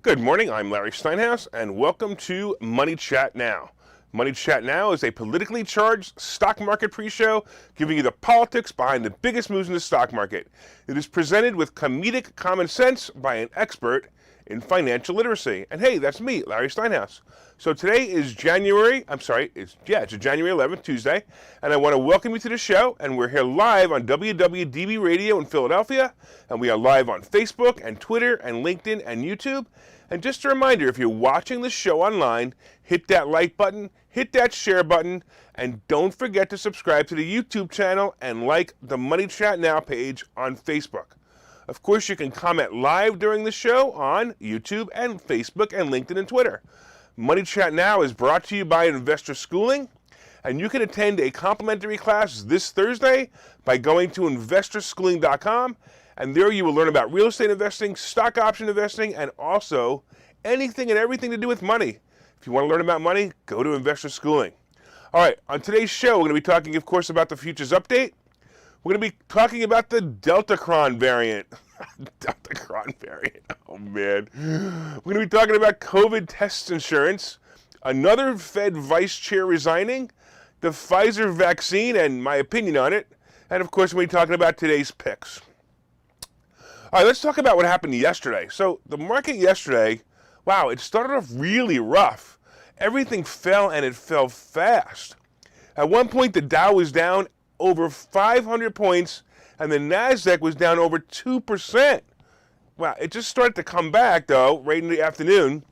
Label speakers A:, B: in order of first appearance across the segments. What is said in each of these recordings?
A: Good morning, I'm Larry Steinhouse, and welcome to Money Chat Now. Money Chat Now is a politically charged stock market pre-show giving you the politics behind the biggest moves in the stock market. It is presented with comedic common sense by an expert in financial literacy. And hey, that's me, Larry Steinhouse. So today is January 11th, Tuesday, and I want to welcome you to the show, and we're here live on WWDB Radio in Philadelphia, and we are live on Facebook and Twitter and LinkedIn and YouTube. And just a reminder, if you're watching the show online, hit that like button, hit that share button, and don't forget to subscribe to the YouTube channel and like the Money Chat Now page on Facebook. Of course, you can comment live during the show on YouTube and Facebook and LinkedIn and Twitter. Money Chat Now is brought to you by Investor Schooling, and you can attend a complimentary class this Thursday by going to investorschooling.com, and there you will learn about real estate investing, stock option investing, and also anything and everything to do with money. If you want to learn about money, go to Investor Schooling. All right, on today's show, we're going to be talking, of course, about the futures update. We're going to be talking about the DeltaCron Variant. DeltaCron Variant, oh man. We're going to be talking about COVID test insurance, another Fed vice chair resigning, the Pfizer vaccine and my opinion on it, and of course, we're going to be talking about today's picks. All right, let's talk about what happened yesterday. So the market yesterday, wow, it started off really rough. Everything fell, and it fell fast. At one point, the Dow was down over 500 points, and the NASDAQ was down over 2%. Wow, it just started to come back, though, right in the afternoon,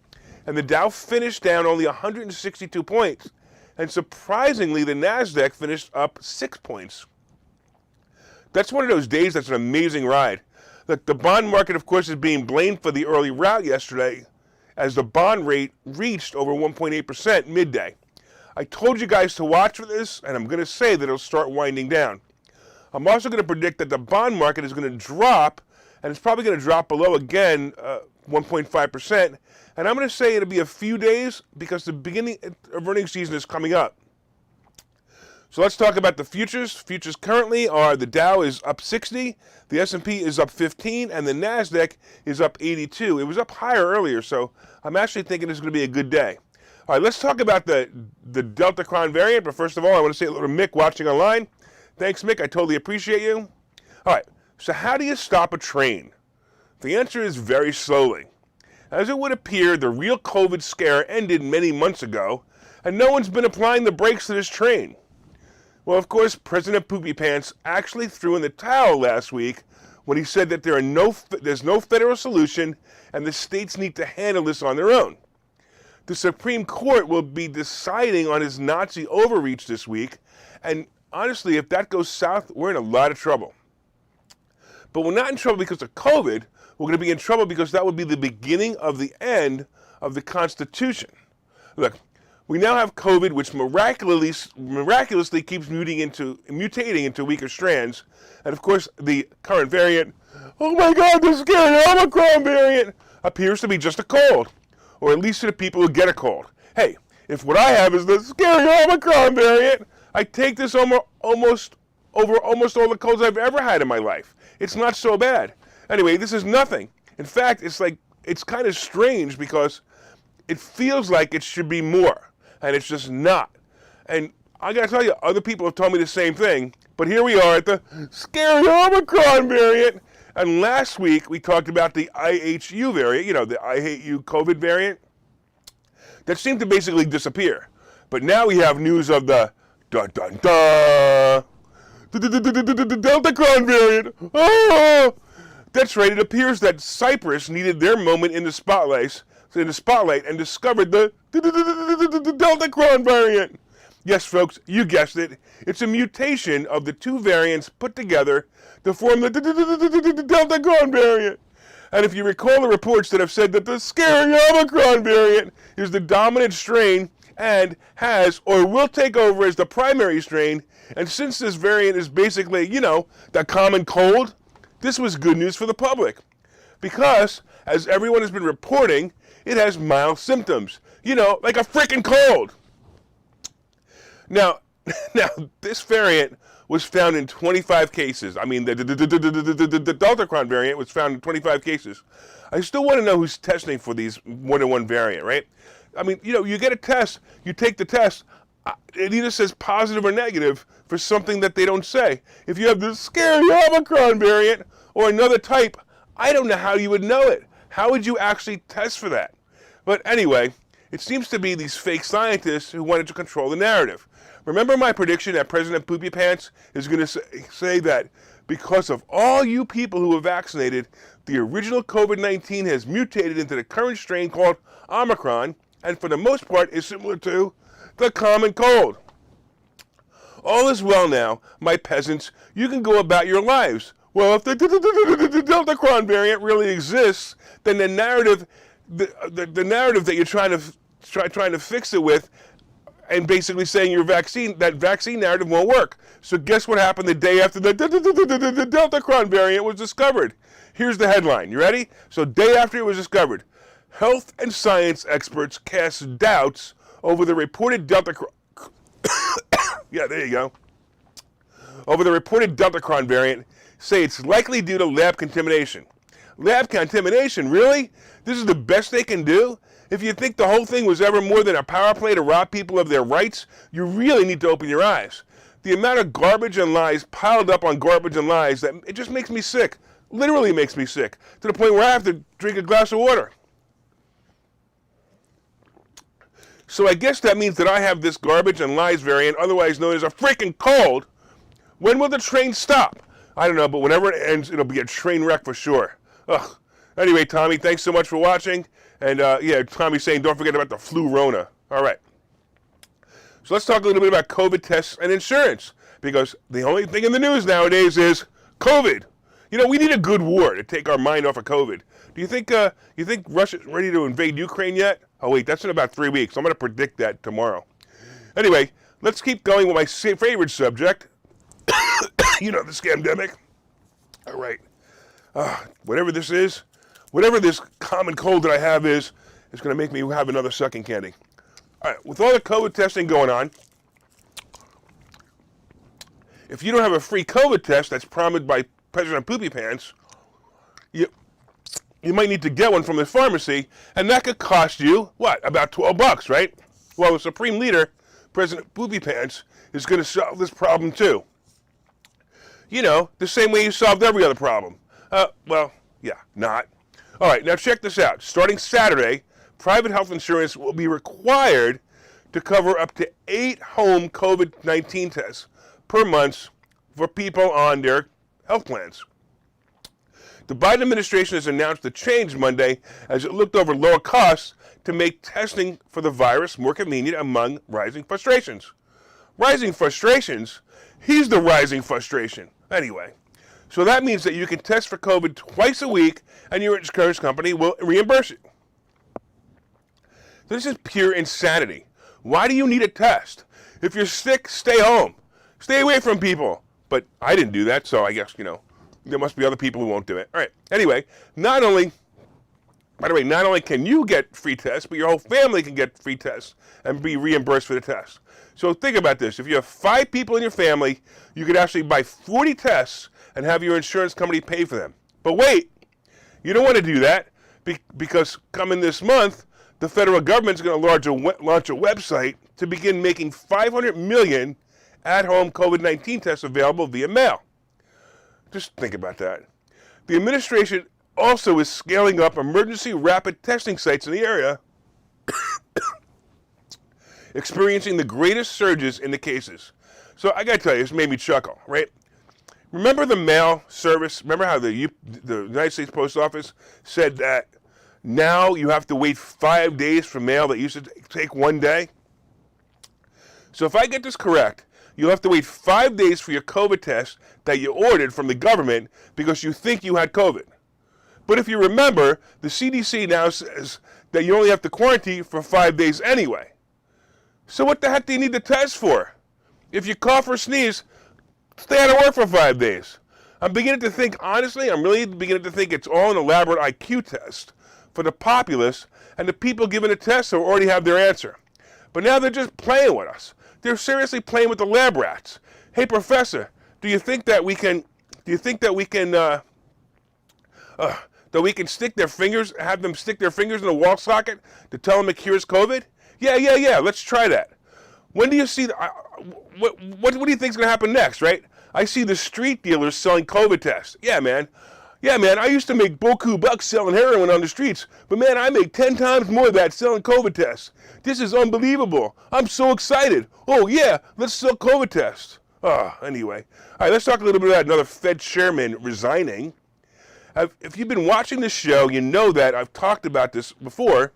A: and the Dow finished down only 162 points. And surprisingly, the NASDAQ finished up 6 points. That's one of those days that's an amazing ride. Look, the bond market, of course, is being blamed for the early rout yesterday as the bond rate reached over 1.8% midday. I told you guys to watch for this, and I'm going to say that it'll start winding down. I'm also going to predict that the bond market is going to drop, and it's probably going to drop below again 1.5%. And I'm going to say it'll be a few days because the beginning of earnings season is coming up. So let's talk about the futures. Futures currently are the Dow is up 60, the S&P is up 15, and the NASDAQ is up 82. It was up higher earlier, so I'm actually thinking it's going to be a good day. All right, let's talk about the DeltaCron variant, but first of all, I want to say hello to Mick watching online. Thanks, Mick. I totally appreciate you. All right, so how do you stop a train? The answer is very slowly. As it would appear, the real COVID scare ended many months ago, and no one's been applying the brakes to this train. Well, of course, President Poopy Pants actually threw in the towel last week when he said that there's no federal solution and the states need to handle this on their own. The Supreme Court will be deciding on his Nazi overreach this week, and honestly, if that goes south, we're in a lot of trouble. But we're not in trouble because of COVID. We're going to be in trouble because that would be the beginning of the end of the Constitution. Look, we now have COVID, which miraculously keeps mutating into weaker strands. And of course, the current variant, oh my God, the scary Omicron variant, appears to be just a cold. Or at least to the people who get a cold. Hey, if what I have is the scary Omicron variant, I take this over almost all the colds I've ever had in my life. It's not so bad. Anyway, this is nothing. In fact, it's kind of strange because it feels like it should be more, and it's just not. And I gotta tell you, other people have told me the same thing, but here we are at the scary Omicron variant. And last week, we talked about the IHU variant, the I hate you COVID variant, that seemed to basically disappear. But now we have news of the DeltaCron variant. Oh! That's right, it appears that Cyprus needed their moment in the spotlight and discovered the DeltaCron variant. Yes, folks, you guessed it. It's a mutation of the two variants put together to form the DeltaCron variant. And if you recall the reports that have said that the scary Omicron variant is the dominant strain and has or will take over as the primary strain, and since this variant is basically, the common cold, this was good news for the public. Because, as everyone has been reporting, it has mild symptoms. Like a freaking cold. Now, this variant was found in 25 cases. I mean, the DeltaCron variant was found in 25 cases. I still want to know who's testing for these more than one variant, right? I mean, you get a test, you take the test, it either says positive or negative for something that they don't say. If you have this scary Omicron variant or another type, I don't know how you would know it. How would you actually test for that? But anyway, it seems to be these fake scientists who wanted to control the narrative. Remember my prediction that President Poopy Pants is going to say that because of all you people who were vaccinated, the original COVID-19 has mutated into the current strain called Omicron, and for the most part is similar to the common cold. All is well now, my peasants. You can go about your lives. Well, if the DeltaCron variant really exists, then the narrative, the narrative that you're trying to fix it with, and basically saying that vaccine narrative won't work. So guess what happened the day after the DeltaCron variant was discovered? Here's the headline. You ready? So day after it was discovered, health and science experts cast doubts over the reported DeltaCron. Yeah, there you go. Over the reported DeltaCron variant, say it's likely due to lab contamination. Lab contamination, really? This is the best they can do? If you think the whole thing was ever more than a power play to rob people of their rights, you really need to open your eyes. The amount of garbage and lies piled up on garbage and lies, that it just makes me sick. Literally makes me sick, to the point where I have to drink a glass of water. So I guess that means that I have this garbage and lies variant, otherwise known as a freaking cold. When will the train stop? I don't know, but whenever it ends, it'll be a train wreck for sure. Ugh. Anyway, Tommy, thanks so much for watching. And yeah, Tommy's saying don't forget about the flu Rona. All right. So let's talk a little bit about COVID tests and insurance, because the only thing in the news nowadays is COVID. You know, we need a good war to take our mind off of COVID. Do you think Russia's ready to invade Ukraine yet? Oh wait, that's in about 3 weeks. I'm going to predict that tomorrow. Anyway, let's keep going with my favorite subject. You know, the scamdemic. All right. Whatever this is, whatever this common cold that I have is going to make me have another sucking candy. All right, with all the COVID testing going on, if you don't have a free COVID test that's promised by President Poopy Pants, you might need to get one from the pharmacy, and that could cost you, what, about $12, right? Well, the Supreme Leader, President Poopy Pants, is going to solve this problem too. You know, the same way you solved every other problem. Well, yeah, not. All right, now check this out. Starting Saturday, private health insurance will be required to cover up to 8 home COVID-19 tests per month for people on their health plans. The Biden administration has announced the change Monday as it looked over lower costs to make testing for the virus more convenient among rising frustrations. Rising frustrations? He's the rising frustration. Anyway, so that means that you can test for COVID twice a week and your insurance company will reimburse you. This is pure insanity. Why do you need a test? If you're sick, stay home. Stay away from people. But I didn't do that, so I guess, you know, there must be other people who won't do it. All right. Anyway, by the way, not only can you get free tests, but your whole family can get free tests and be reimbursed for the test. So think about this. If you have 5 people in your family, you could actually buy 40 tests and have your insurance company pay for them. But wait, you don't want to do that because coming this month, the federal government is going to launch a website to begin making 500 million at-home COVID-19 tests available via mail. Just think about that. The administration also is scaling up emergency rapid testing sites in the area, experiencing the greatest surges in the cases. So I got to tell you, this made me chuckle, right? Remember the mail service? Remember how the United States Post Office said that now you have to wait 5 days for mail that used to take 1 day? So if I get this correct, you'll have to wait 5 days for your COVID test that you ordered from the government because you think you had COVID. But if you remember, the CDC now says that you only have to quarantine for 5 days anyway. So what the heck do you need the test for? If you cough or sneeze, stay out of work for 5 days. I'm beginning to think, honestly, I'm really beginning to think it's all an elaborate IQ test for the populace, and the people given the test already have their answer. But now they're just playing with us. They're seriously playing with the lab rats. Hey, Professor, do you think that we can that we can have them stick their fingers in a wall socket to tell them it cures COVID? Yeah, let's try that. When do you see, what do you think is going to happen next, right? I see the street dealers selling COVID tests. Yeah, man, I used to make beaucoup bucks selling heroin on the streets, but man, I make 10 times more of that selling COVID tests. This is unbelievable. I'm so excited. Oh yeah, let's sell COVID tests. Anyway. All right, let's talk a little bit about another Fed chairman resigning. If you've been watching this show, you know that I've talked about this before,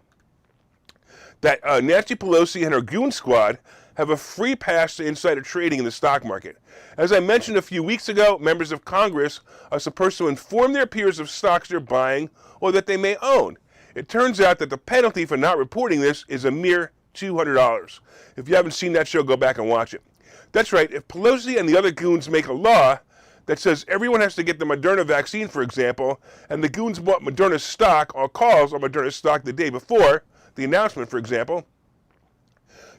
A: that Nancy Pelosi and her goon squad have a free pass to insider trading in the stock market. As I mentioned a few weeks ago, members of Congress are supposed to inform their peers of stocks they're buying or that they may own. It turns out that the penalty for not reporting this is a mere $200. If you haven't seen that show, go back and watch it. That's right, if Pelosi and the other goons make a law that says everyone has to get the Moderna vaccine, for example, and the goons bought Moderna stock or calls on Moderna stock the day before the announcement, for example,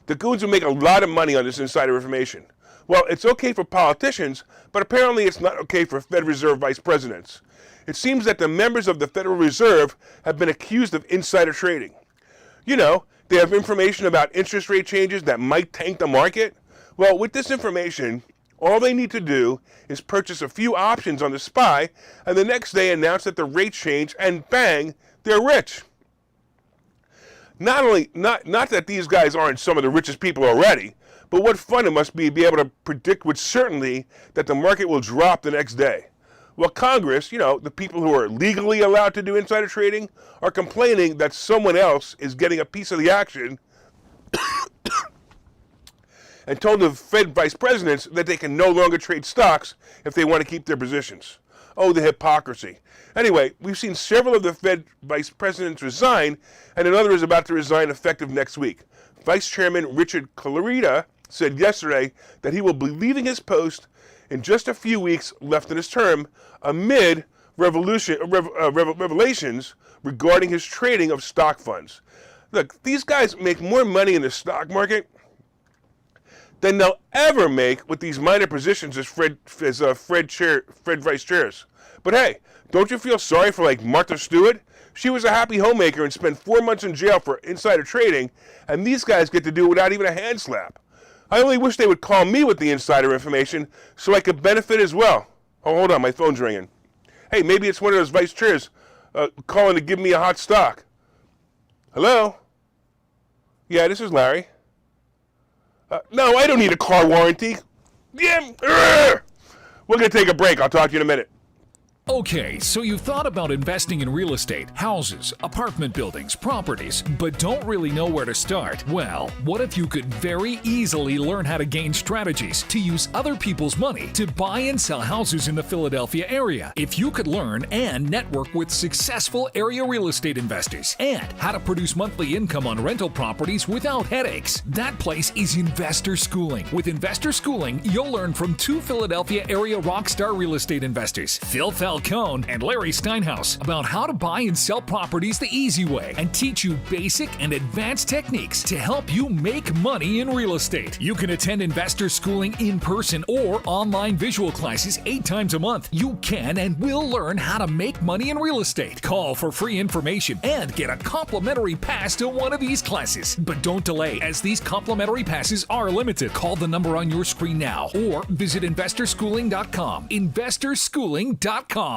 A: the goons will make a lot of money on this insider information. Well, it's okay for politicians, but apparently it's not okay for Fed Reserve vice presidents. It seems that the members of the Federal Reserve have been accused of insider trading. You know, they have information about interest rate changes that might tank the market. Well, with this information, all they need to do is purchase a few options on the SPY and the next day announce that the rate changed and bang, they're rich. Not that these guys aren't some of the richest people already, but what fun it must be able to predict with certainty that the market will drop the next day. Well, Congress, the people who are legally allowed to do insider trading, are complaining that someone else is getting a piece of the action and told the Fed vice presidents that they can no longer trade stocks if they want to keep their positions. Oh, the hypocrisy. Anyway, we've seen several of the Fed vice presidents resign, and another is about to resign effective next week. Vice Chairman Richard Clarida said yesterday that he will be leaving his post in just a few weeks left in his term amid revelations regarding his trading of stock funds. Look, these guys make more money in the stock market than they'll ever make with these minor positions as Fed vice chairs. But hey, don't you feel sorry for Martha Stewart? She was a happy homemaker and spent 4 months in jail for insider trading, and these guys get to do it without even a hand slap. I only wish they would call me with the insider information so I could benefit as well. Oh, hold on, my phone's ringing. Hey, maybe it's one of those vice chairs calling to give me a hot stock. Hello? Yeah, this is Larry. No, I don't need a car warranty. Yeah, we're going to take a break. I'll talk to you in a minute.
B: Okay, so you've thought about investing in real estate, houses, apartment buildings, properties, but don't really know where to start? Well, what if you could very easily learn how to gain strategies to use other people's money to buy and sell houses in the Philadelphia area? If you could learn and network with successful area real estate investors and how to produce monthly income on rental properties without headaches, that place is Investor Schooling. With Investor Schooling, you'll learn from 2 Philadelphia area rockstar real estate investors, Phil Falcone and Larry Steinhouse, about how to buy and sell properties the easy way and teach you basic and advanced techniques to help you make money in real estate. You can attend Investor Schooling in person or online visual classes 8 times a month. You can and will learn how to make money in real estate. Call for free information and get a complimentary pass to one of these classes. But don't delay, as these complimentary passes are limited. Call the number on your screen now or visit investorschooling.com. investorschooling.com.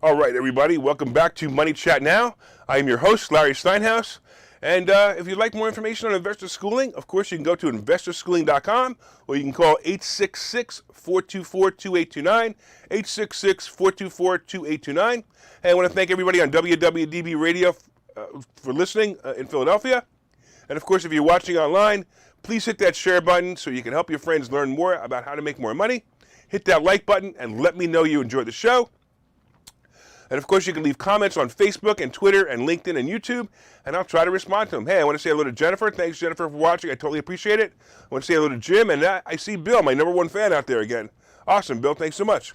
A: All right, everybody, welcome back to Money Chat Now. I am your host, Larry Steinhouse. And if you'd like more information on Investor Schooling, of course, you can go to investorschooling.com or you can call 866-424-2829, 866-424-2829. And I want to thank everybody on WWDB Radio for listening in Philadelphia. And of course, if you're watching online, please hit that share button so you can help your friends learn more about how to make more money. Hit that like button and let me know you enjoy the show. And of course, you can leave comments on Facebook and Twitter and LinkedIn and YouTube, and I'll try to respond to them. Hey, I want to say hello to Jennifer. Thanks, Jennifer, for watching. I totally appreciate it. I want to say hello to Jim, and I see Bill, my #1 fan out there again. Awesome, Bill. Thanks so much.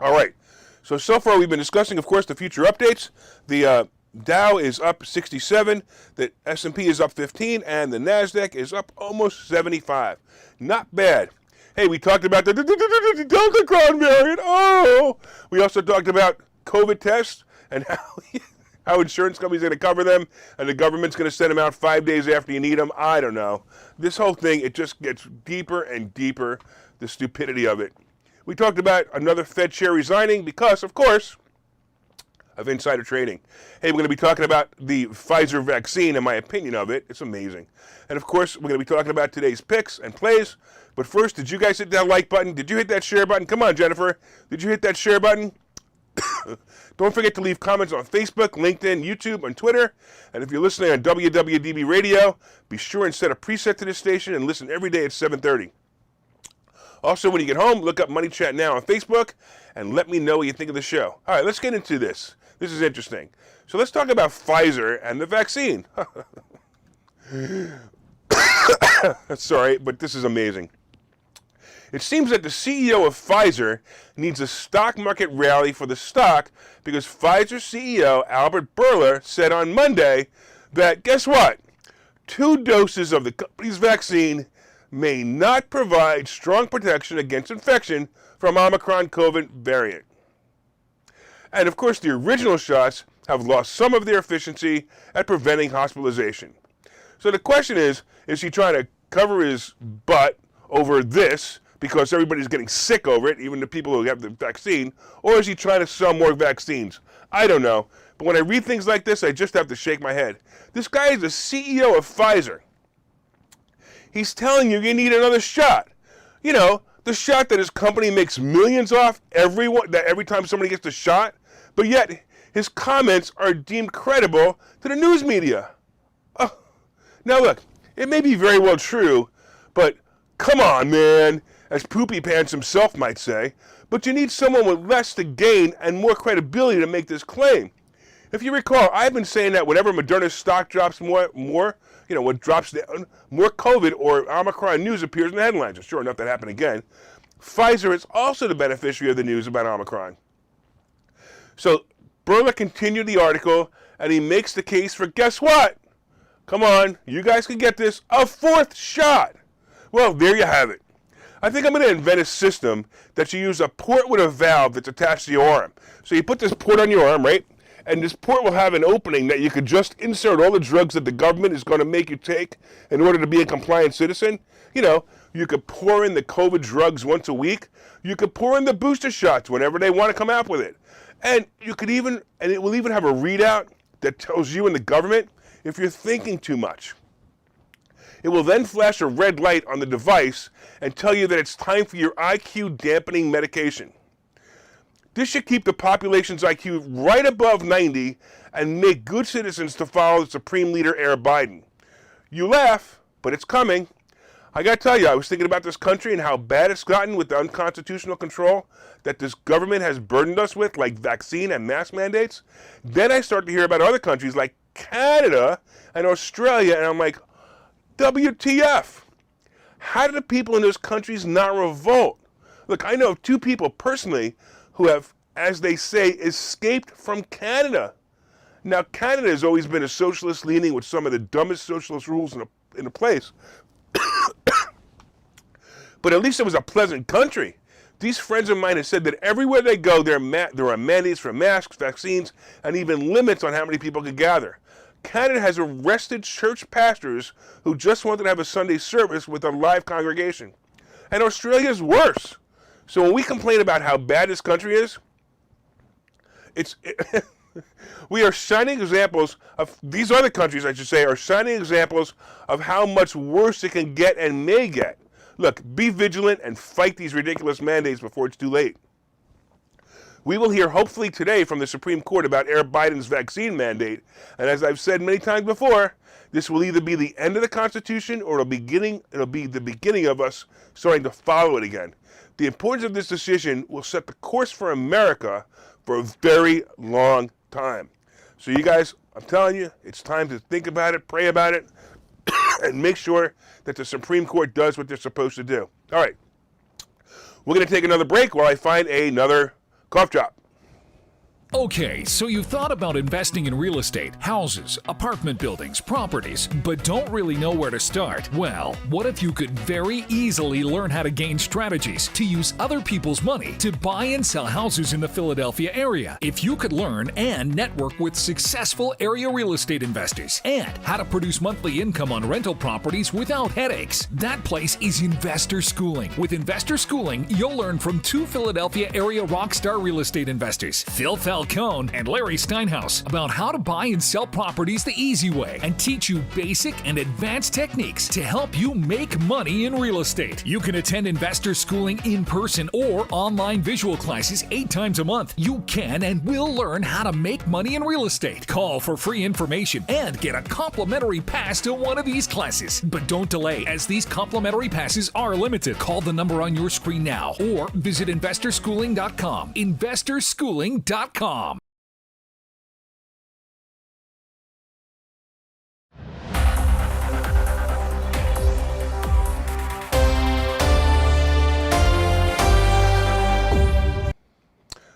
A: All right. So far we've been discussing, of course, the future updates, the Dow is up 67, the S&P is up 15, and the NASDAQ is up almost 75. Not bad. Hey, we talked about the DeltaCron Variant. Oh! We also talked about COVID tests and how insurance companies are going to cover them, and the government's going to send them out 5 days after you need them. I don't know. This whole thing, it just gets deeper and deeper, the stupidity of it. We talked about another Fed chair resigning because, of course, of insider trading. Hey, we're going to be talking about the Pfizer vaccine and my opinion of it. It's amazing. And, of course, we're going to be talking about today's picks and plays. But first, did you guys hit that like button? Did you hit that share button? Come on, Jennifer. Did you hit that share button? Don't forget to leave comments on Facebook, LinkedIn, YouTube, and Twitter. And if you're listening on WWDB Radio, be sure and set a preset to this station and listen every day at 7:30. Also, when you get home, look up Money Chat Now on Facebook and let me know what you think of the show. All right, let's get into this. This is interesting. So let's talk about Pfizer and the vaccine. Sorry, but this is amazing. It seems that the CEO of Pfizer needs a stock market rally for the stock because Pfizer CEO Albert Bourla said on Monday that, guess what? 2 doses of the company's vaccine may not provide strong protection against infection from Omicron COVID variant. And of course, the original shots have lost some of their efficiency at preventing hospitalization. So the question is he trying to cover his butt over this because everybody's getting sick over it, even the people who have the vaccine, or is he trying to sell more vaccines? I don't know. But when I read things like this, I just have to shake my head. This guy is the CEO of Pfizer. He's telling you need another shot. You know, the shot that his company makes millions off every time somebody gets the shot, but yet his comments are deemed credible to the news media. Oh. Now look, it may be very well true, but come on, man, as Poopy Pants himself might say, but you need someone with less to gain and more credibility to make this claim. If you recall, I've been saying that whenever Moderna's stock drops more, what drops down, more COVID or Omicron news appears in the headlines. And sure enough, that happened again. Pfizer is also the beneficiary of the news about Omicron. So Bourla continued the article, and he makes the case for, guess what? Come on, you guys can get this, a 4th shot. Well, there you have it. I think I'm going to invent a system that you use a port with a valve that's attached to your arm. So you put this port on your arm, right? And this port will have an opening that you could just insert all the drugs that the government is going to make you take in order to be a compliant citizen. You know, you could pour in the COVID drugs once a week. You could pour in the booster shots whenever they want to come out with it. And you could even, and it will even have a readout that tells you and the government if you're thinking too much. It will then flash a red light on the device and tell you that it's time for your IQ dampening medication. This should keep the population's IQ right above 90 and make good citizens to follow the Supreme Leader Air Biden. You laugh, but it's coming. I gotta tell you, I was thinking about this country and how bad it's gotten with the unconstitutional control that this government has burdened us with, like vaccine and mask mandates. Then I start to hear about other countries like Canada and Australia, and I'm like, WTF? How do the people in those countries not revolt? Look, I know of 2 people personally who have, as they say, escaped from Canada. Now, Canada has always been a socialist leaning with some of the dumbest socialist rules in a place. But at least it was a pleasant country. These friends of mine have said that everywhere they go, there are mandates for masks, vaccines, and even limits on how many people can gather. Canada has arrested church pastors who just wanted to have a Sunday service with a live congregation. And Australia is worse. So when we complain about how bad this country is, we are shining examples of, these other countries, I should say, are shining examples of how much worse it can get and may get. Look, be vigilant and fight these ridiculous mandates before it's too late. We will hear hopefully today from the Supreme Court about Air Biden's vaccine mandate. And as I've said many times before, this will either be the end of the Constitution or it'll be the beginning of us starting to follow it again. The importance of this decision will set the course for America for a very long time. So you guys, I'm telling you, it's time to think about it, pray about it, and make sure that the Supreme Court does what they're supposed to do. All right. We're going to take another break while I find another cough drop.
B: Okay, so you've thought about investing in real estate, houses, apartment buildings, properties, but don't really know where to start? Well, what if you could very easily learn how to gain strategies to use other people's money to buy and sell houses in the Philadelphia area? If you could learn and network with successful area real estate investors and how to produce monthly income on rental properties without headaches, that place is Investor Schooling. With Investor Schooling, you'll learn from two Philadelphia area rockstar real estate investors, Phil Falcone and Larry Steinhouse, about how to buy and sell properties the easy way and teach you basic and advanced techniques to help you make money in real estate. You can attend Investor Schooling in person or online visual classes 8 times a month. You can and will learn how to make money in real estate. Call for free information and get a complimentary pass to one of these classes. But don't delay, as these complimentary passes are limited. Call the number on your screen now or visit investorschooling.com. investorschooling.com.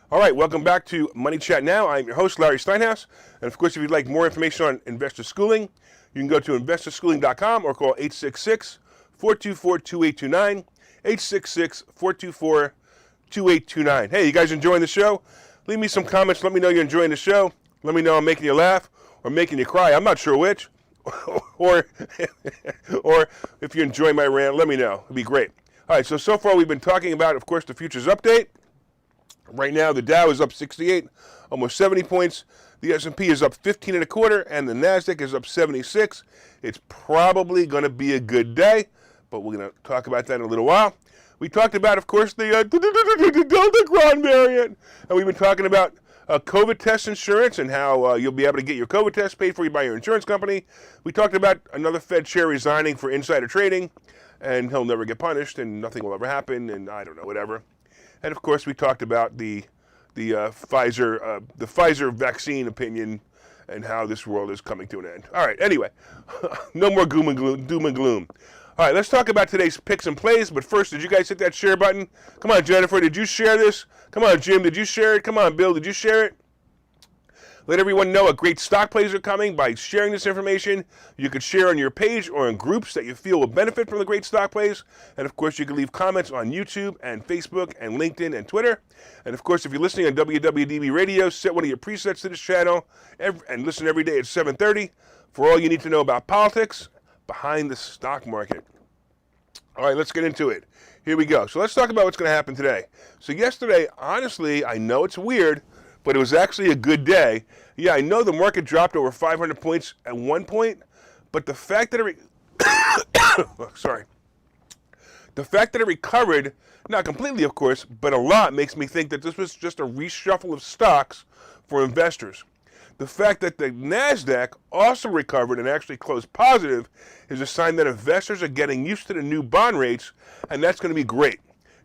A: All right, welcome back to Money Chat Now. I'm your host, Larry Steinhouse. And of course, if you'd like more information on Investor Schooling, you can go to investorschooling.com or call 866-424-2829, 866-424-2829. Hey, you guys enjoying the show? Leave me some comments. Let me know you're enjoying the show. Let me know I'm making you laugh or making you cry. I'm not sure which. or if you enjoy my rant, let me know. It'd be great. All right, so far we've been talking about, of course, the futures update. Right now, the Dow is up 68, almost 70 points. The S&P is up 15 and a quarter, and the Nasdaq is up 76. It's probably going to be a good day, but we're going to talk about that in a little while. We talked about, of course, the DeltaCron Variant, and we've been talking about COVID test insurance and how you'll be able to get your COVID test paid for you by your insurance company. We talked about another Fed chair resigning for insider trading, and he'll never get punished, and nothing will ever happen, and I don't know, whatever. And of course, we talked about the Pfizer vaccine opinion and how this world is coming to an end. All right. Anyway, no more doom and gloom. All right. Let's talk about today's picks and plays. But first, did you guys hit that share button? Come on, Jennifer. Did you share this? Come on, Jim. Did you share it? Come on, Bill. Did you share it? Let everyone know what great stock plays are coming by sharing this information. You could share on your page or in groups that you feel will benefit from the great stock plays. And of course, you can leave comments on YouTube and Facebook and LinkedIn and Twitter. And of course, if you're listening on WWDB Radio, set one of your presets to this channel and listen every day at 7:30 for all you need to know about politics behind the stock market. All right, let's get into it. Here we go. So let's talk about what's going to happen today. So yesterday, honestly, I know it's weird, but it was actually a good day. Yeah, I know the market dropped over 500 points at one point, but the fact that it the fact that it recovered, not completely, of course, but a lot, makes me think that this was just a reshuffle of stocks for investors. The fact that the Nasdaq also recovered and actually closed positive is a sign that investors are getting used to the new bond rates, and that's going to be great.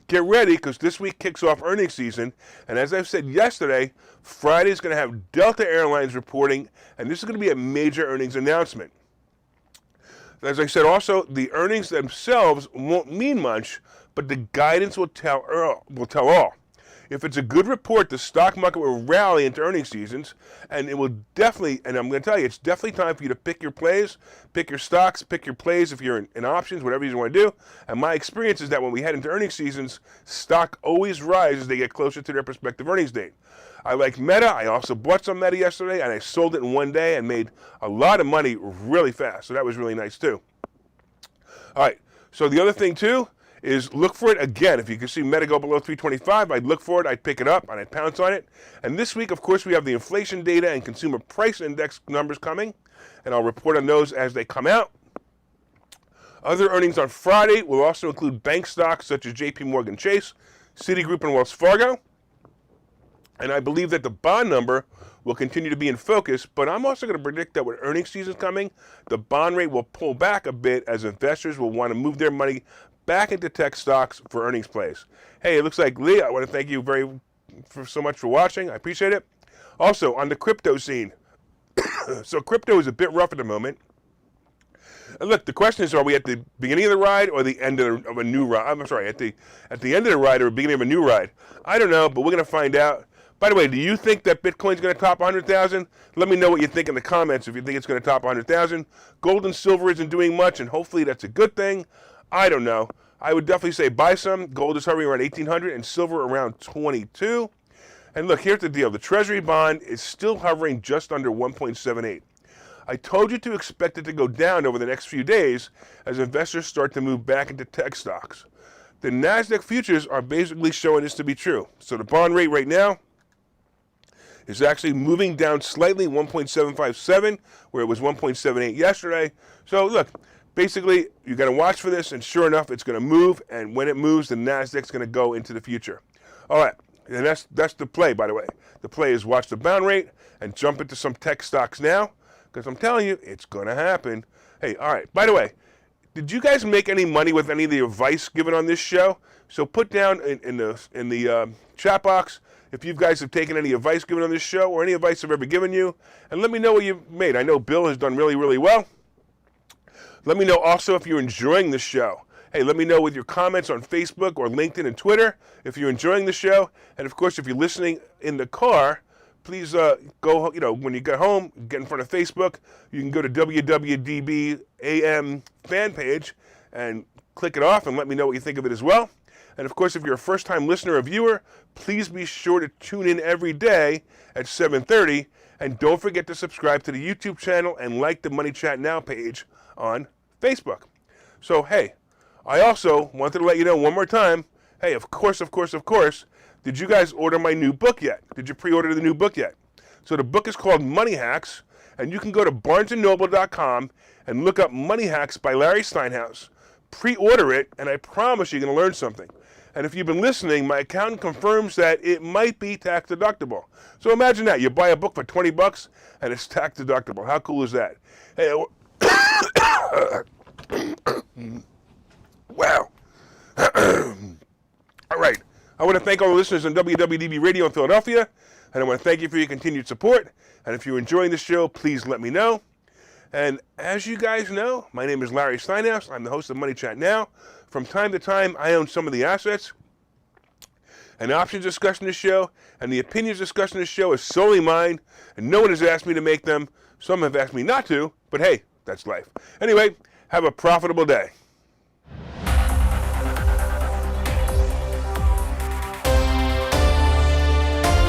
A: Get ready, because this week kicks off earnings season, and as I said yesterday, Friday is going to have Delta Airlines reporting, and this is going to be a major earnings announcement. As I said also, the earnings themselves won't mean much, but the guidance will tell all. If it's a good report, the stock market will rally into earnings seasons, and it will definitely, and I'm going to tell you, it's definitely time for you to pick your plays, pick your stocks, pick your plays if you're in options, whatever you want to do. And my experience is that when we head into earnings seasons, stock always rises as they get closer to their prospective earnings date. I like Meta. I also bought some Meta yesterday, and I sold it in one day and made a lot of money really fast. So that was really nice, too. All right. So the other thing, too, is look for it again. If you can see Meta go below 325, I'd look for it, I'd pick it up, and I'd pounce on it. And this week, of course, we have the inflation data and consumer price index numbers coming, and I'll report on those as they come out. Other earnings on Friday will also include bank stocks such as JP Morgan Chase, Citigroup, and Wells Fargo. And I believe that the bond number will continue to be in focus, but I'm also going to predict that with earnings season coming, the bond rate will pull back a bit as investors will want to move their money back into tech stocks for earnings plays. Hey, it looks like Lee, I want to thank you so much for watching. I appreciate it. Also, on the crypto scene. So crypto is a bit rough at the moment. And look, the question is, are we at the beginning of the ride or the end of a new ride? I'm sorry, at the end of the ride or beginning of a new ride? I don't know, but we're going to find out. By the way, do you think that Bitcoin's going to top 100,000? Let me know what you think in the comments if you think it's going to top 100,000. Gold and silver isn't doing much, and hopefully that's a good thing. I don't know. I would definitely say buy some. Gold is hovering around 1,800 and silver around 22. And look, here's the deal. The Treasury bond is still hovering just under 1.78. I told you to expect it to go down over the next few days as investors start to move back into tech stocks. The NASDAQ futures are basically showing this to be true. So the bond rate right now is actually moving down slightly, 1.757, where it was 1.78 yesterday. So look, basically, you got to watch for this, and sure enough, it's going to move, and when it moves, the NASDAQ's going to go into the future. All right, and that's the play, by the way. The play is watch the bond rate and jump into some tech stocks now, because I'm telling you, it's going to happen. Hey, all right, by the way, did you guys make any money with any of the advice given on this show? So put down in the chat box if you guys have taken any advice given on this show or any advice I've ever given you, and let me know what you made. I know Bill has done really, really well. Let me know also if you're enjoying the show. Hey, let me know with your comments on Facebook or LinkedIn and Twitter if you're enjoying the show. And of course, if you're listening in the car, please go, when you get home, get in front of Facebook. You can go to WWDB AM fan page and click it off and let me know what you think of it as well. And of course, if you're a first-time listener or viewer, please be sure to tune in every day at 7:30. And don't forget to subscribe to the YouTube channel and like the Money Chat Now page on Facebook. So, hey, I also wanted to let you know one more time, hey, of course, did you guys order my new book yet? Did you pre-order the new book yet? So the book is called Money Hacks, and you can go to barnesandnoble.com and look up Money Hacks by Larry Steinhouse. Pre-order it, and I promise you're going to learn something. And if you've been listening, my accountant confirms that it might be tax deductible. So imagine that. You buy a book for $20 and it's tax deductible. How cool is that? Hey, wow. All right. I want to thank all the listeners on WWDB Radio in Philadelphia, and I want to thank you for your continued support. And if you're enjoying the show, please let me know. And as you guys know, my name is Larry Steinhouse. I'm the host of Money Chat Now. From time to time, I own some of the assets and options discussed in this show, and the opinions discussed in this show is solely mine, and no one has asked me to make them. Some have asked me not to, but hey, that's life. Anyway, have a profitable day.